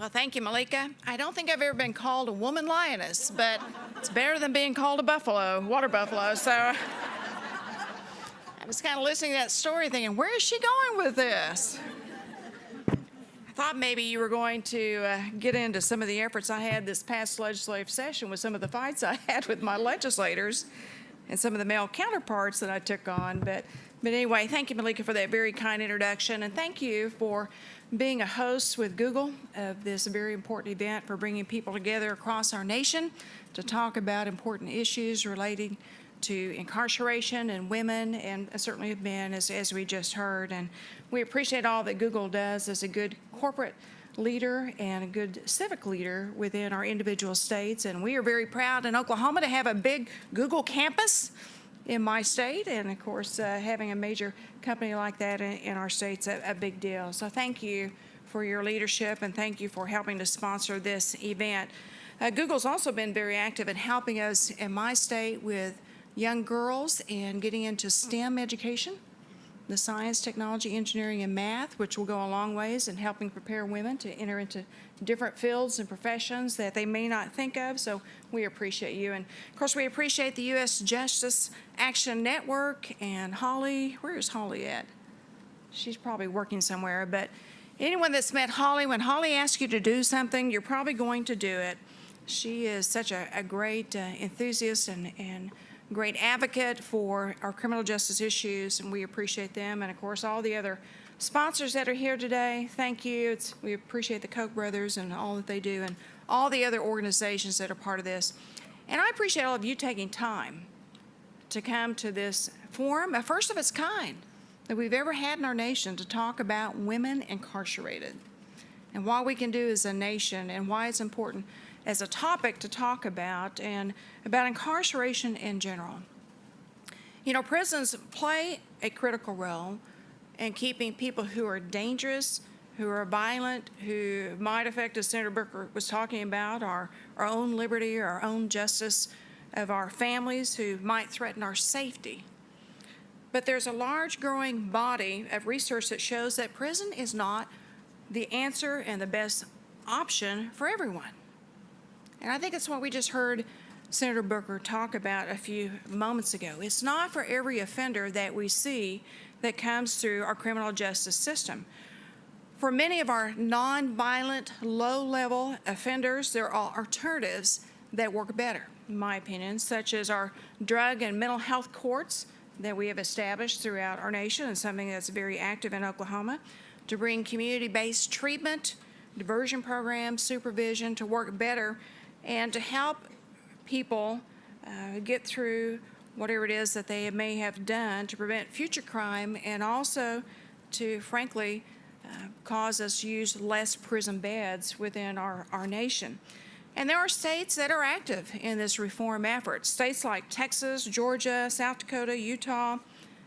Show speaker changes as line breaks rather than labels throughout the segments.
Well, thank you, Malika. I don't think I've ever been called a woman lioness, but it's better than being called a buffalo, water buffalo. So I was kind of listening to that story thinking, where is she going with this? I thought maybe you were going to get into some of the efforts I had this past legislative session with some of the fights I had with my legislators and some of the male counterparts that I took on. But anyway, thank you, Malika, for that very kind introduction. And thank you for being a host with Google of this very important event, for bringing people together across our nation to talk about important issues relating to incarceration and women and certainly men, as we just heard. And we appreciate all that Google does as a good corporate leader and a good civic leader within our individual states. And we are very proud in Oklahoma to have a big Google campus in my state, and of course having a major company like that in our state's a big deal. So thank you for your leadership, and thank you for helping to sponsor this event. Google's also been very active in helping us in my state with young girls and getting into STEM education, the science, technology, engineering, and math, which will go a long ways in helping prepare women to enter into different fields and professions that they may not think of. So we appreciate you. And of course, we appreciate the U.S. Justice Action Network and Holly. Where is Holly at? She's probably working somewhere. But anyone that's met Holly, when Holly asks you to do something, you're probably going to do it. She is such a great enthusiast and great advocate for our criminal justice issues, and we appreciate them. And of course, all the other sponsors that are here today, thank you. We appreciate the Koch brothers and all that they do, and all the other organizations that are part of this. And I appreciate all of you taking time to come to this forum, a first of its kind that we've ever had in our nation, to talk about women incarcerated and what we can do as a nation and why it's important as a topic to talk about, and about incarceration in general. You know, prisons play a critical role in keeping people who are dangerous, who are violent, who might affect, as Senator Booker was talking about, our own liberty, our own justice of our families, who might threaten our safety. But there's a large growing body of research that shows that prison is not the answer and the best option for everyone. And I think that's what we just heard Senator Booker talk about a few moments ago. It's not for every offender that we see that comes through our criminal justice system. For many of our nonviolent, low-level offenders, there are alternatives that work better, in my opinion, such as our drug and mental health courts that we have established throughout our nation, and something that's very active in Oklahoma, to bring community-based treatment, diversion programs, supervision to work better, and to help people get through whatever it is that they may have done to prevent future crime, and also to, frankly, cause us to use less prison beds within our nation. And there are states that are active in this reform effort. States like Texas, Georgia, South Dakota, Utah,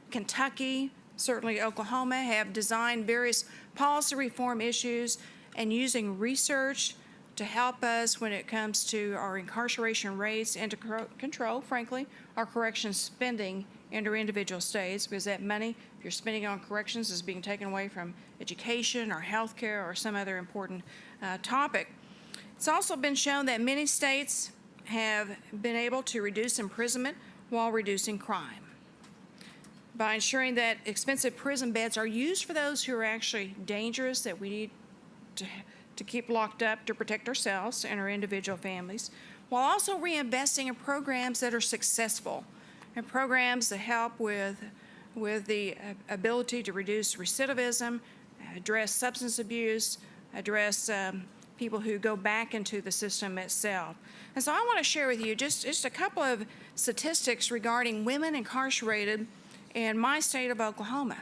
Kentucky, certainly Oklahoma, have designed various policy reform issues and using research to help us when it comes to our incarceration rates and to control, frankly, our corrections spending in our individual states, because that money, if you're spending on corrections, is being taken away from education or health care or some other important topic. It's also been shown that many states have been able to reduce imprisonment while reducing crime by ensuring that expensive prison beds are used for those who are actually dangerous, that we need to keep locked up to protect ourselves and our individual families, while also reinvesting in programs that are successful and programs that help with the ability to reduce recidivism, address substance abuse, address people who go back into the system itself. And so I want to share with you just a couple of statistics regarding women incarcerated in my state of Oklahoma.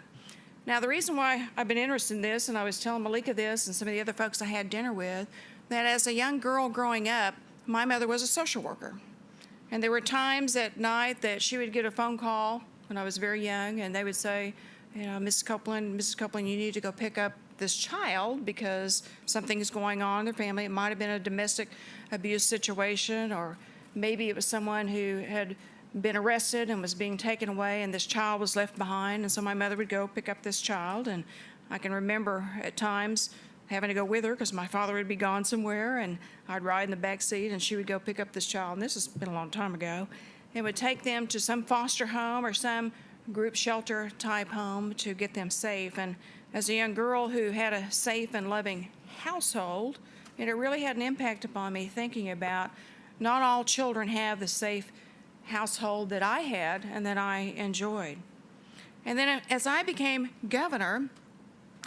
Now, the reason why I've been interested in this, and I was telling Malika this and some of the other folks I had dinner with, that as a young girl growing up, my mother was a social worker. And there were times at night that she would get a phone call when I was very young, and they would say, you know, Mrs. Copeland, you need to go pick up this child because something is going on in their family. It might have been a domestic abuse situation, or maybe it was someone who had been arrested and was being taken away, and this child was left behind. And so my mother would go pick up this child, and I can remember at times having to go with her because my father would be gone somewhere, and I'd ride in the back seat, and she would go pick up this child, and this has been a long time ago, and would take them to some foster home or some group shelter type home to get them safe. And as a young girl who had a safe and loving household, it really had an impact upon me thinking about not all children have the safe household that I had and that I enjoyed. And then as I became governor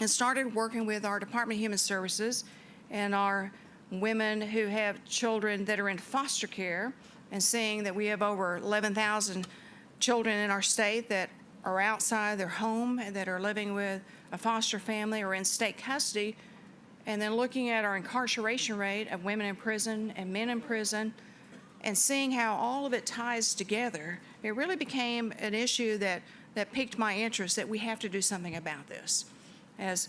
and started working with our Department of Human Services and our women who have children that are in foster care, and seeing that we have over 11,000 children in our state that are outside their home and that are living with a foster family or in state custody, and then looking at our incarceration rate of women in prison and men in prison, and seeing how all of it ties together, it really became an issue that piqued my interest, that we have to do something about this. As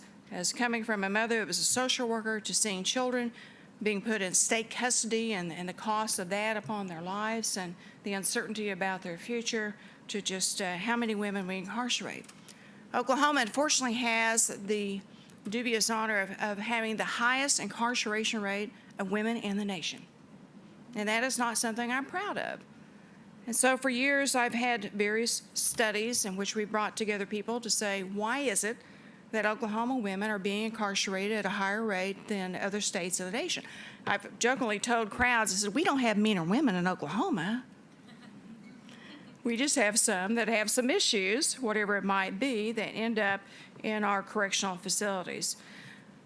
coming from a mother that was a social worker to seeing children being put in state custody and the cost of that upon their lives and the uncertainty about their future, to just how many women we incarcerate. Oklahoma, unfortunately, has the dubious honor of having the highest incarceration rate of women in the nation. And that is not something I'm proud of. And so for years, I've had various studies in which we brought together people to say, why is it that Oklahoma women are being incarcerated at a higher rate than other states in the nation? I've jokingly told crowds, I said, we don't have meaner women in Oklahoma. We just have some that have some issues, whatever it might be, that end up in our correctional facilities.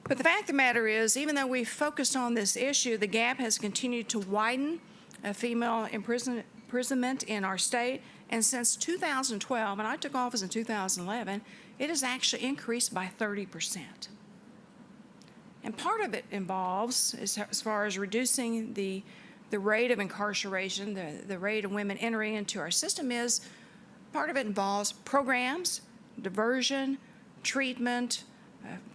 But the fact of the matter is, even though we've focused on this issue, the gap has continued to widen of female imprisonment in our state. And since 2012, and I took office in 2011, it has actually increased by 30%. And part of it involves, as far as reducing the rate of incarceration, the rate of women entering into our system, is part of it involves programs, diversion, treatment,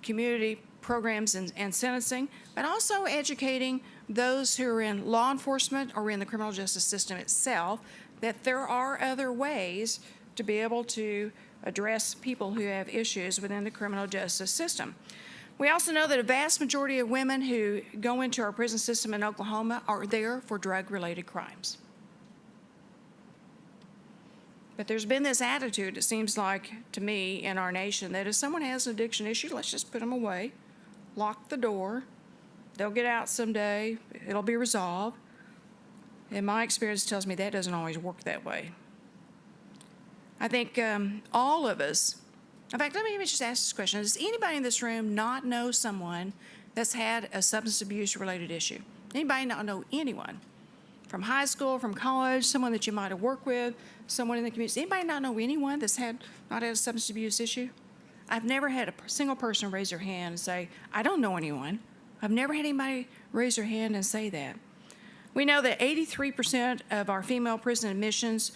community programs and sentencing, but also educating those who are in law enforcement or in the criminal justice system itself that there are other ways to be able to address people who have issues within the criminal justice system. We also know that a vast majority of women who go into our prison system in Oklahoma are there for drug-related crimes. But there's been this attitude, it seems like to me, in our nation, that if someone has an addiction issue, let's just put them away, lock the door, they'll get out someday, it'll be resolved. And my experience tells me that doesn't always work that way. I think all of us, in fact, let me just ask this question. Does anybody in this room not know someone that's had a substance abuse related issue? Anybody not know anyone? From high school, from college, someone that you might have worked with, someone in the community. Anybody not know anyone that's not had a substance abuse issue? I've never had a single person raise their hand and say, I don't know anyone. I've never had anybody raise their hand and say that. We know that 83% of our female prison admissions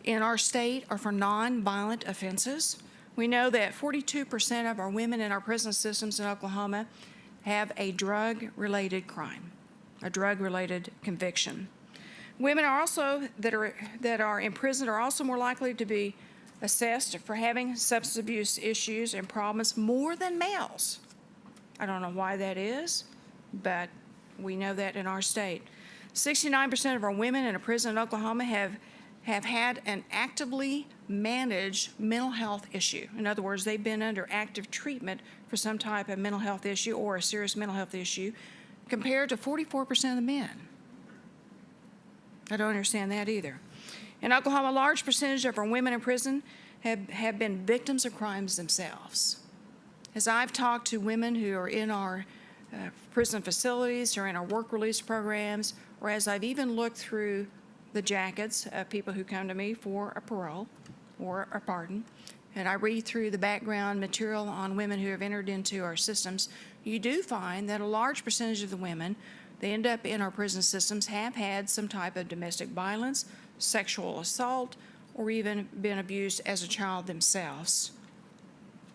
in our state are for non-violent offenses. We know that 42% of our women in our prison systems in Oklahoma have a drug-related crime, a drug-related conviction. Women are also that are in prison are also more likely to be assessed for having substance abuse issues and problems more than males. I don't know why that is, but we know that in our state. 69% of our women in a prison in Oklahoma have had an actively managed mental health issue. In other words, they've been under active treatment for some type of mental health issue or a serious mental health issue, compared to 44% of the men. I don't understand that either. In Oklahoma, a large percentage of our women in prison have been victims of crimes themselves. As I've talked to women who are in our prison facilities or in our work release programs, or as I've even looked through the jackets of people who come to me for a parole or a pardon, and I read through the background material on women who have entered into our systems, you do find that a large percentage of the women that end up in our prison systems have had some type of domestic violence, sexual assault, or even been abused as a child themselves,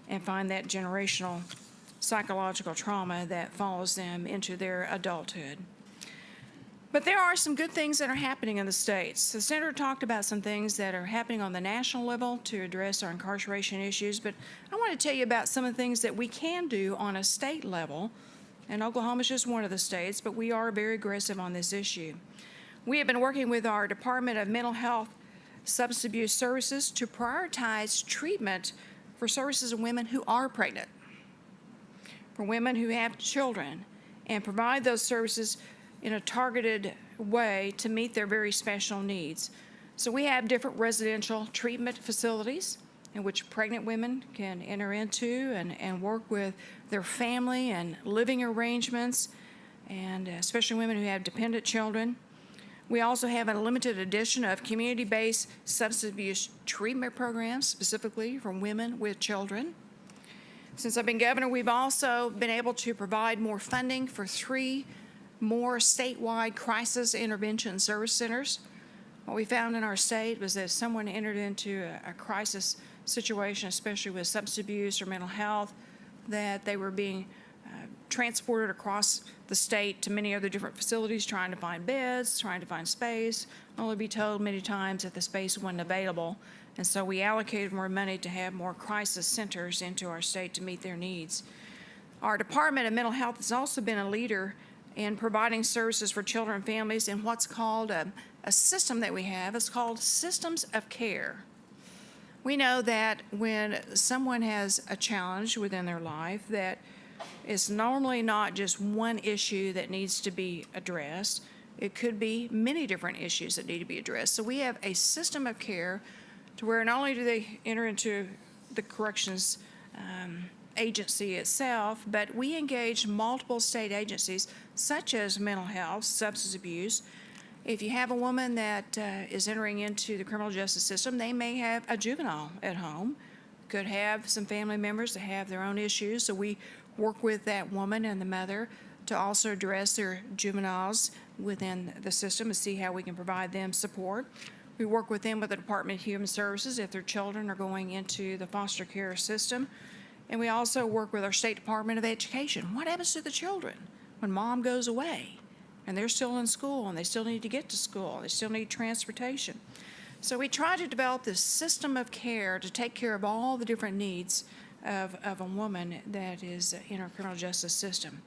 and find that generational psychological trauma that follows them into their adulthood. But there are some good things that are happening in the states. The senator talked about some things that are happening on the national level to address our incarceration issues, but I want to tell you about some of the things that we can do on a state level and Oklahoma is just one of the states, but we are very aggressive on this issue. We have been working with our Department of Mental Health Substance Abuse Services to prioritize treatment for services of women who are pregnant, for women who have children, and provide those services in a targeted way to meet their very special needs. So we have different residential treatment facilities in which pregnant women can enter into and work with their family and living arrangements, and especially women who have dependent children. We also have a limited edition of community-based substance abuse treatment programs specifically for women with children. Since I've been governor, we've also been able to provide more funding for 3 more statewide crisis intervention service centers. What we found in our state was that if someone entered into a crisis situation, especially with substance abuse or mental health, that they were being transported across the state to many other different facilities, trying to find beds, trying to find space, only be told many times that the space wasn't available. And so we allocated more money to have more crisis centers into our state to meet their needs. Our Department of Mental Health has also been a leader in providing services for children and families in what's called a system that we have. It's called systems of care. We know that when someone has a challenge within their life, that it's normally not just one issue that needs to be addressed. It could be many different issues that need to be addressed. So we have a system of care to where not only do they enter into the corrections agency itself, but we engage multiple state agencies such as mental health, substance abuse. If you have a woman that is entering into the criminal justice system, they may have a juvenile at home, could have some family members that have their own issues. So we work with that woman and the mother to also address their juveniles within the system and see how we can provide them support. We work with them with the Department of Human Services if their children are going into the foster care system. And we also work with our State Department of Education. What happens to the children when mom goes away and they're still in school and they still need to get to school, they still need transportation? So we try to develop this system of care to take care of all the different needs of a woman that is in our criminal justice system.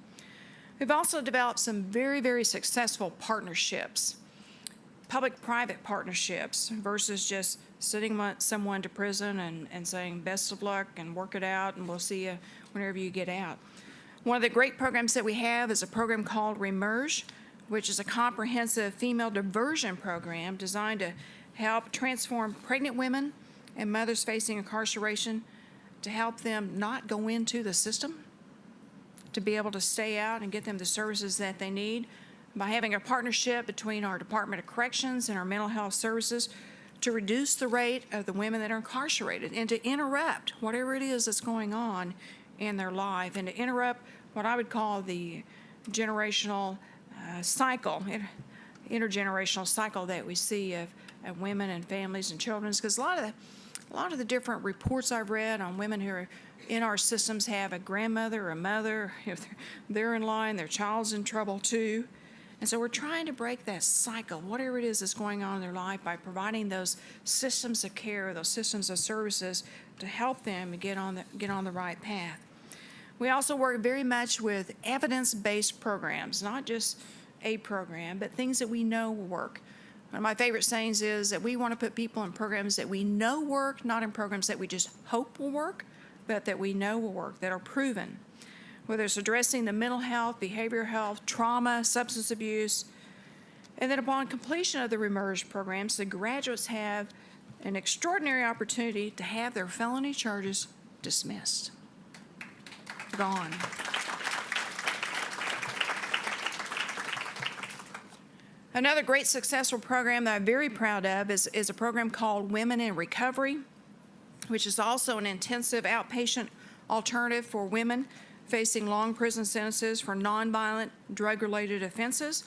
We've also developed some very, very successful partnerships, public-private partnerships versus just sending someone to prison and saying best of luck and work it out and we'll see you whenever you get out. One of the great programs that we have is a program called Remerge, which is a comprehensive female diversion program designed to help transform pregnant women and mothers facing incarceration, to help them not go into the system, to be able to stay out and get them the services that they need, by having a partnership between our Department of Corrections and our mental health services to reduce the rate of the women that are incarcerated and to interrupt whatever it is that's going on in their life, and to interrupt what I would call the generational cycle, intergenerational cycle that we see of women and families and children. Because a lot of the different reports I've read on women who are in our systems have a grandmother or a mother. If they're in line, their child's in trouble too. And so we're trying to break that cycle, whatever it is that's going on in their life, by providing those systems of care, those systems of services to help them get on the right path. We also work very much with evidence-based programs, not just a program, but things that we know will work. One of my favorite sayings is that we want to put people in programs that we know work, not in programs that we just hope will work, but that we know will work, that are proven. Whether it's addressing the mental health, behavioral health, trauma, substance abuse. And then upon completion of the Remerge programs, the graduates have an extraordinary opportunity to have their felony charges dismissed. Gone. Another great successful program that I'm very proud of is a program called Women in Recovery, which is also an intensive outpatient alternative for women facing long prison sentences for nonviolent drug-related offenses.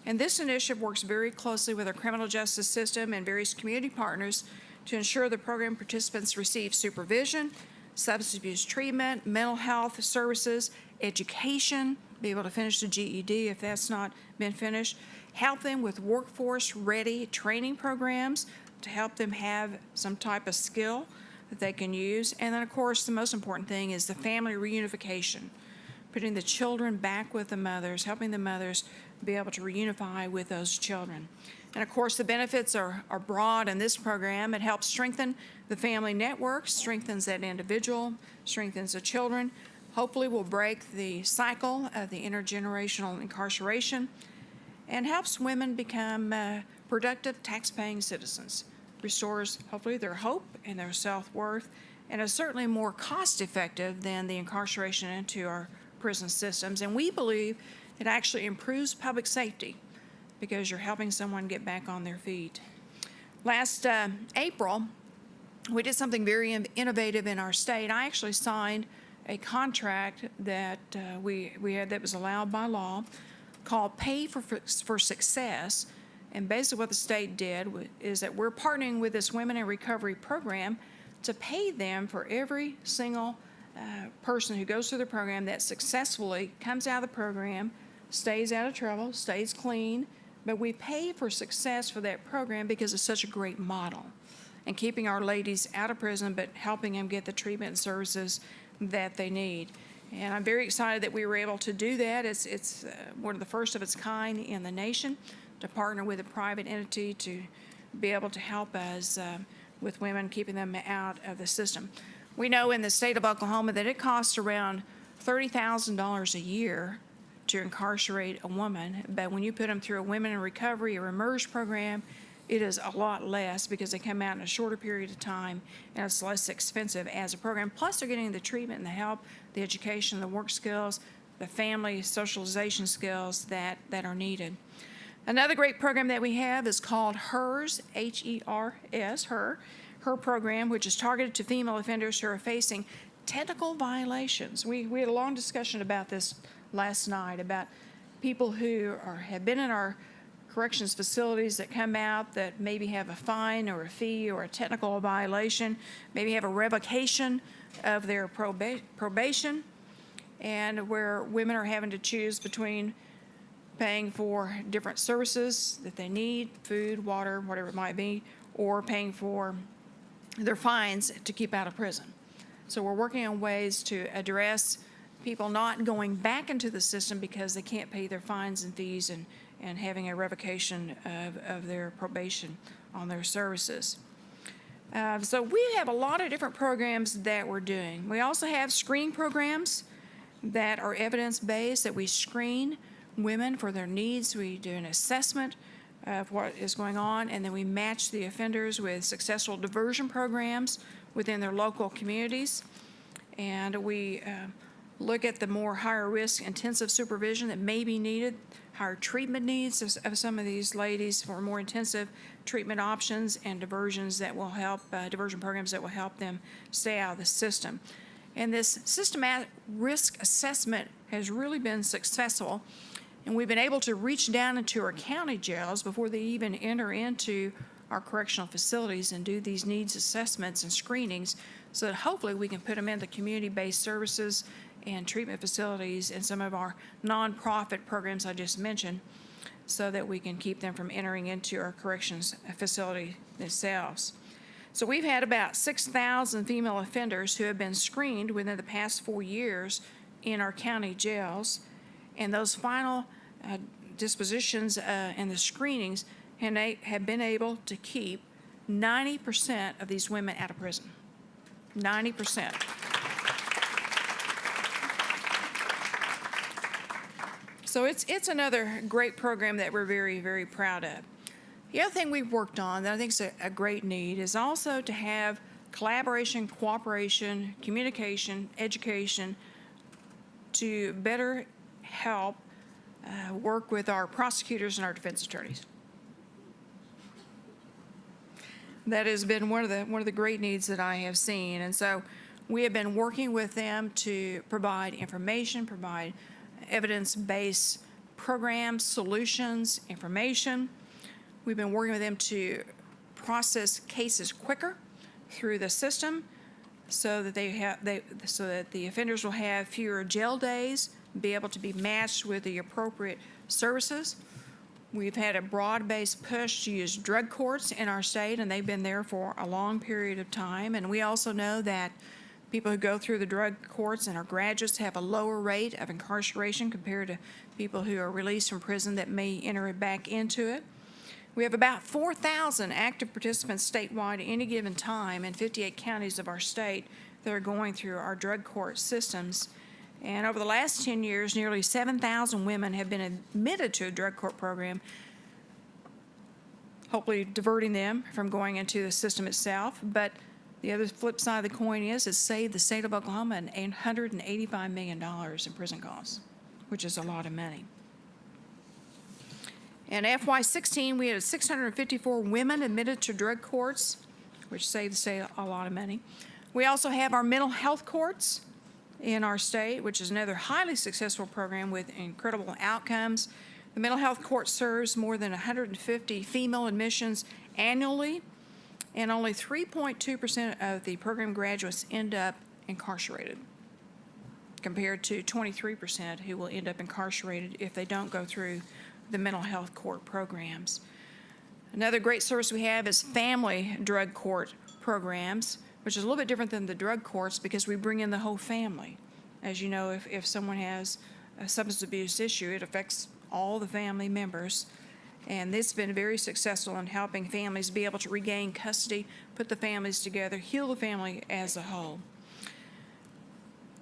And this initiative works very closely with our criminal justice system and various community partners to ensure the program participants receive supervision, substance abuse treatment, mental health services, education, be able to finish the GED if that's not been finished, help them with workforce-ready training programs to help them have some type of skill that they can use. And then, of course, the most important thing is the family reunification. putting the children back with the mothers, helping the mothers be able to reunify with those children. And of course, the benefits are broad in this program. It helps strengthen the family network, strengthens that individual, strengthens the children, hopefully will break the cycle of the intergenerational incarceration, and helps women become productive tax-paying citizens, restores hopefully their hope and their self-worth, and is certainly more cost-effective than the incarceration into our prison systems. And we believe it actually improves public safety because you're helping someone get back on their feet. Last April, we did something very innovative in our state. I actually signed a contract that we had that was allowed by law called Pay for Success. And basically what the state did is that we're partnering with this Women in Recovery program to pay them for every single person who goes through the program that successfully comes out of the program, stays out of trouble, stays clean, but we pay for success for that program because it's such a great model and keeping our ladies out of prison but helping them get the treatment and services that they need. And I'm very excited that we were able to do that. It's one of the first of its kind in the nation to partner with a private entity to be able to help us with women, keeping them out of the system. We know in the state of Oklahoma that it costs around $30,000 a year to incarcerate a woman, but when you put them through a Women in Recovery or Emerge program, it is a lot less because they come out in a shorter period of time and it's less expensive as a program. Plus, they're getting the treatment and the help, the education, the work skills, the family socialization skills that are needed. Another great program that we have is called HERS, H-E-R-S, her program, which is targeted to female offenders who are facing technical violations. We had a long discussion about this last night, about people who have been in our corrections facilities that come out that maybe have a fine or a fee or a technical violation, maybe have a revocation of their probation, and where women are having to choose between paying for different services that they need, food, water, whatever it might be, or paying for their fines to keep out of prison. So we're working on ways to address people not going back into the system because they can't pay their fines and fees and having a revocation of their probation on their services. So we have a lot of different programs that we're doing. We also have screening programs that are evidence-based, that we screen women for their needs. We do an assessment of what is going on, and then we match the offenders with successful diversion programs within their local communities. And we look at the more higher risk intensive supervision that may be needed, higher treatment needs of some of these ladies for more intensive treatment options and diversions that will help, diversion programs that will help them stay out of the system. And this systematic risk assessment has really been successful, and we've been able to reach down into our county jails before they even enter into our correctional facilities and do these needs assessments and screenings so that hopefully we can put them into community-based services and treatment facilities and some of our nonprofit programs I just mentioned so that we can keep them from entering into our corrections facility themselves. So we've had about 6,000 female offenders who have been screened within the past 4 years in our county jails, and those final dispositions and the screenings have been able to keep 90% of these women out of prison. 90%. So it's another great program that we're very, very proud of. The other thing we've worked on that I think is a great need is also to have collaboration, cooperation, communication, education to better help work with our prosecutors and our defense attorneys. That has been one of the great needs that I have seen, and so we have been working with them to provide information, provide evidence-based programs, solutions, information. We've been working with them to process cases quicker through the system so that so that the offenders will have fewer jail days, be able to be matched with the appropriate services. We've had a broad-based push to use drug courts in our state, and they've been there for a long period of time. And we also know that People who go through the drug courts and are graduates have a lower rate of incarceration compared to people who are released from prison that may enter back into it. We have about 4,000 active participants statewide at any given time in 58 counties of our state that are going through our drug court systems. And over the last 10 years, nearly 7,000 women have been admitted to a drug court program, hopefully diverting them from going into the system itself. But the other flip side of the coin is it saved the state of Oklahoma $185 million in prison costs, which is a lot of money. In FY16, we had 654 women admitted to drug courts, which saved the state a lot of money. We also have our mental health courts in our state, which is another highly successful program with incredible outcomes. The mental health court serves more than 150 female admissions annually, and only 3.2% of the program graduates end up incarcerated, compared to 23% who will end up incarcerated if they don't go through the mental health court programs. Another great service we have is family drug court programs, which is a little bit different than the drug courts because we bring in the whole family. As you know, if someone has a substance abuse issue, it affects all the family members. And this has been very successful in helping families be able to regain custody, put the families together, heal the family as a whole.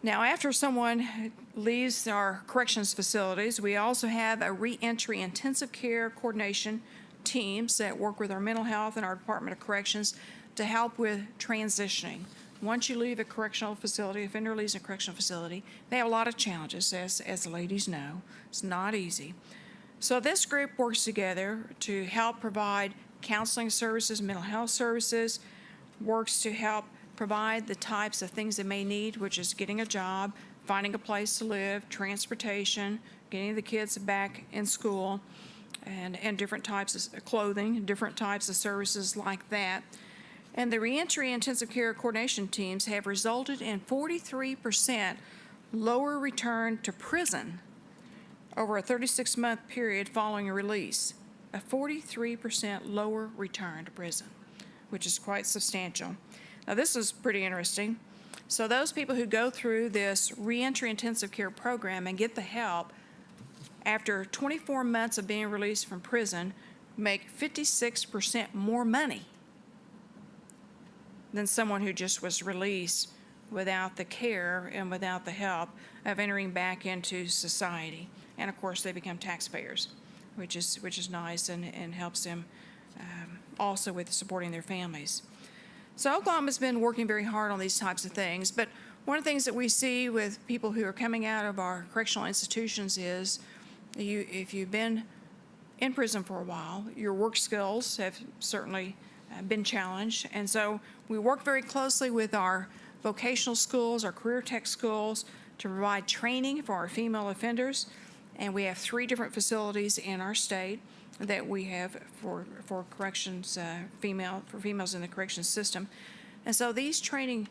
Now, after someone leaves our corrections facilities, we also have a reentry intensive care coordination teams that work with our mental health and our Department of Corrections to help with transitioning. Once you leave a correctional facility, offender leaves a correctional facility, they have a lot of challenges, as the ladies know. It's not easy. So this group works together to help provide counseling services, mental health services, works to help provide the types of things they may need, which is getting a job, finding a place to live, transportation, getting the kids back in school, and different types of clothing, different types of services like that. And the reentry intensive care coordination teams have resulted in 43% lower return to prison over a 36-month period following a release. A 43% lower return to prison, which is quite substantial. Now, this is pretty interesting. So those people who go through this reentry intensive care program and get the help after 24 months of being released from prison make 56% more money than someone who just was released without the care and without the help of entering back into society. And of course, they become taxpayers, which is nice and helps them also with supporting their families. So Oklahoma's been working very hard on these types of things, but one of the things that we see with people who are coming out of our correctional institutions is if you've been in prison for a while, your work skills have certainly been challenged. And so we work very closely with our vocational schools, our career tech schools, to provide training for our female offenders. And we have 3 different facilities in our state that we have for corrections, for females in the corrections system. And so these training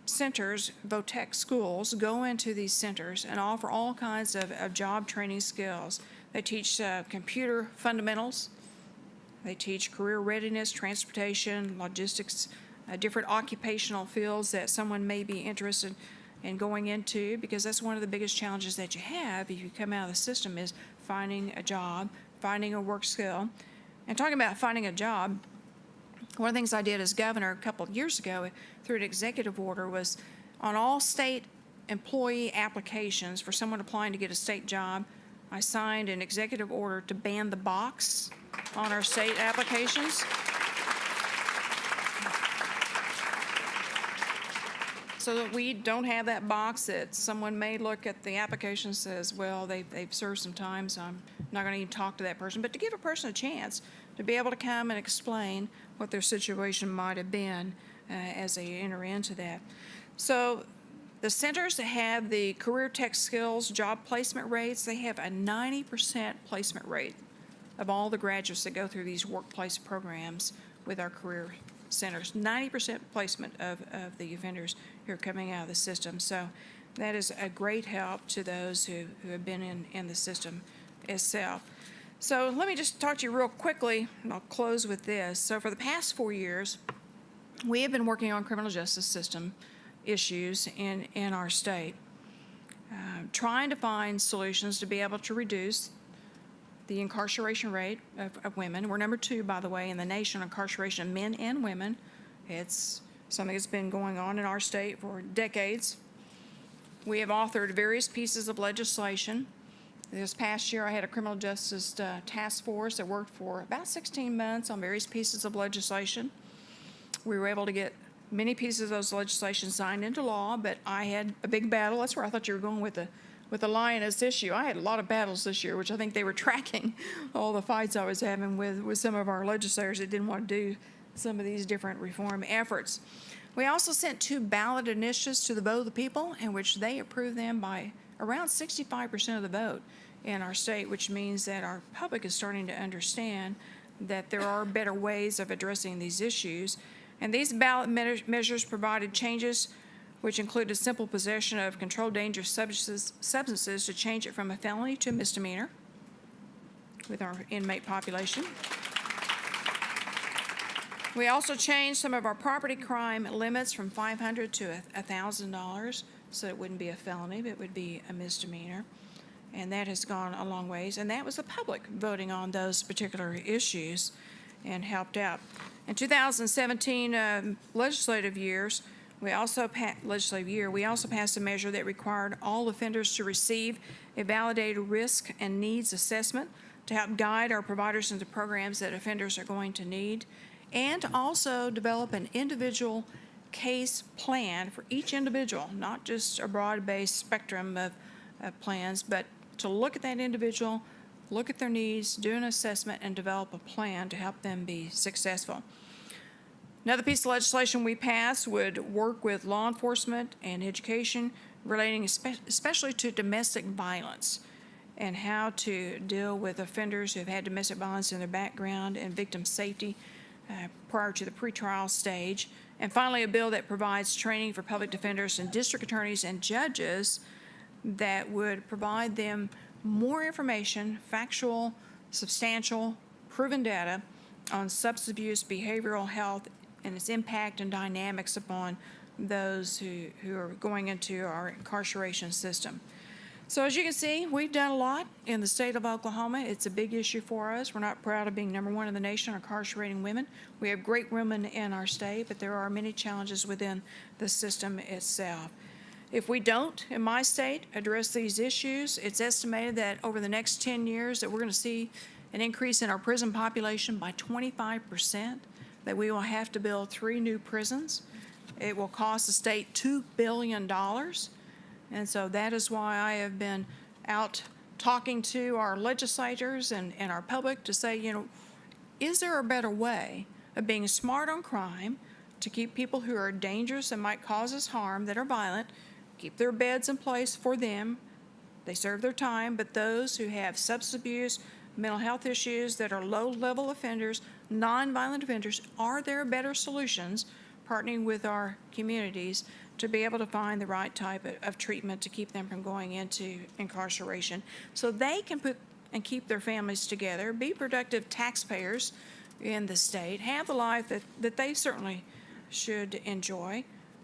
centers, VOTEC schools, go into these centers and offer all kinds of job training skills. They teach computer fundamentals. They teach career readiness, transportation, logistics, different occupational fields that someone may be interested in going into, because that's one of the biggest challenges that you have if you come out of the system is finding a job, finding a work skill. And talking about finding a job, one of the things I did as governor a couple of years ago through an executive order was on all state employee applications for someone applying to get a state job, I signed an executive order to ban the box on our state applications. So that we don't have that box that someone may look at the application and says, well, they've served some time, so I'm not going to even talk to that person. But to give a person a chance to be able to come and explain what their situation might have been as they enter into that. So the centers that have the career tech skills, job placement rates, they have a 90% placement rate of all the graduates that go through these workplace programs with our career centers. 90% placement of the offenders who are coming out of the system. So that is a great help to those who have been in the system itself. So let me just talk to you real quickly, and I'll close with this. So for the past 4 years, we have been working on criminal justice system issues in our state, trying to find solutions to be able to reduce the incarceration rate of women. We're number 2, by the way, in the nation on incarceration of men and women. It's something that's been going on in our state for decades. We have authored various pieces of legislation. This past year, I had a criminal justice task force that worked for about 16 months on various pieces of legislation. We were able to get many pieces of those legislation signed into law, but I had a big battle. That's where I thought you were going with the lioness issue. I had a lot of battles this year, which I think they were tracking all the fights I was having with some of our legislators that didn't want to do some of these different reform efforts. We also sent 2 ballot initiatives to the vote of the people, in which they approved them by around 65% of the vote in our state, which means that our public is starting to understand that there are better ways of addressing these issues. And these ballot measures provided changes which included simple possession of controlled dangerous substances to change it from a felony to a misdemeanor with our inmate population. We also changed some of our property crime limits from $500 to $1,000, so it wouldn't be a felony, but it would be a misdemeanor. And that has gone a long ways. And that was the public voting on those particular issues and helped out. In 2017 legislative year, we also passed a measure that required all offenders to receive a validated risk and needs assessment to help guide our providers into programs that offenders are going to need, and also develop an individual case plan for each individual, not just a broad-based spectrum of plans, but to look at that individual, look at their needs, do an assessment, and develop a plan to help them be successful. Another piece of legislation we passed would work with law enforcement and education relating especially to domestic violence and how to deal with offenders who have had domestic violence in their background and victim safety prior to the pretrial stage. And finally, a bill that provides training for public defenders and district attorneys and judges that would provide them more information, factual, substantial, proven data on substance abuse, behavioral health, and its impact and dynamics upon those who are going into our incarceration system. So as you can see, we've done a lot in the state of Oklahoma. It's a big issue for us. We're not proud of being number 1 in the nation on incarcerating women. We have great women in our state, but there are many challenges within the system itself. If we don't, in my state, address these issues, it's estimated that over the next 10 years that we're going to see an increase in our prison population by 25%, that we will have to build 3 new prisons. It will cost the state $2 billion. And so that is why I have been out talking to our legislators and our public to say, you know, is there a better way of being smart on crime to keep people who are dangerous and might cause us harm, that are violent, keep their beds in place for them, they serve their time, but those who have substance abuse, mental health issues, that are low-level offenders, non-violent offenders, are there better solutions, partnering with our communities to be able to find the right type of treatment to keep them from going into incarceration so they can put and keep their families together, be productive taxpayers in the state, have the life that they certainly should enjoy,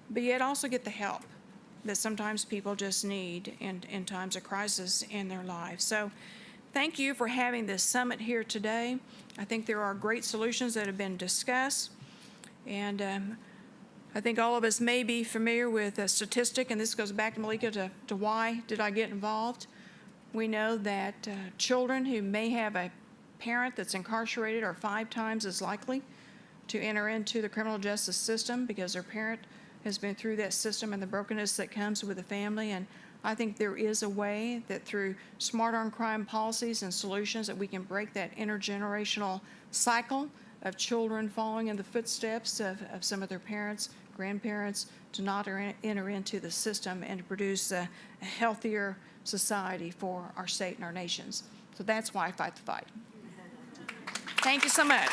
but yet also get the help that sometimes people just need in times of crisis in their lives. So thank you for having this summit here today. I think there are great solutions that have been discussed, and I think all of us may be familiar with a statistic, and this goes back to Malika to why did I get involved. We know that children who may have a parent that's incarcerated are 5 times as likely to enter into the criminal justice system because their parent has been through that system and the brokenness that comes with the family. And I think there is a way that through smart on crime policies and solutions that we can break that intergenerational cycle of children following in the footsteps of some of their parents, grandparents, to not enter into the system and to produce a healthier society for our state and our nations. So that's why I fight the fight. Thank you so much.